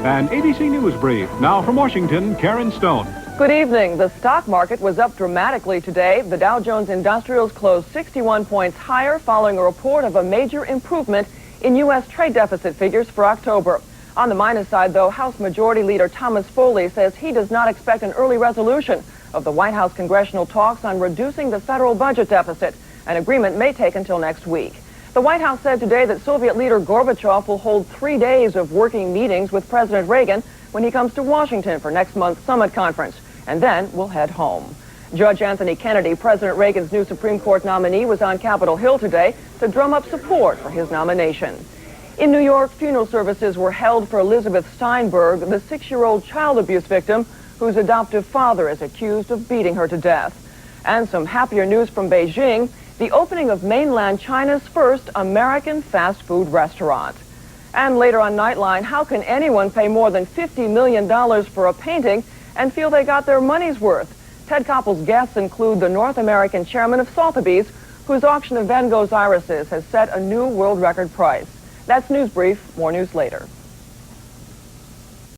An ABC News Brief. Now from Washington, Karen Stone. Good evening. The stock market was up dramatically today. The Dow Jones Industrials closed 61 points higher following a report of a major improvement in U.S. trade deficit figures for October. On the minus side, though, House Majority Leader Thomas Foley says he does not expect an early resolution of the White House congressional talks on reducing the federal budget deficit. An agreement may take until next week. The White House said today that Soviet leader Gorbachev will hold 3 days of working meetings with President Reagan when he comes to Washington for next month's summit conference, and then will head home. Judge Anthony Kennedy, President Reagan's new Supreme Court nominee, was on Capitol Hill today to drum up support for his nomination. In New York, funeral services were held for Elizabeth Steinberg, the 6-year-old child abuse victim whose adoptive father is accused of beating her to death. And some happier news from Beijing, the opening of mainland China's first American fast food restaurant. And later on Nightline, how can anyone pay more than $50 million for a painting and feel they got their money's worth? Ted Koppel's guests include the North American chairman of Sotheby's, whose auction of Van Gogh's irises has set a new world record price. That's News Brief. More news later.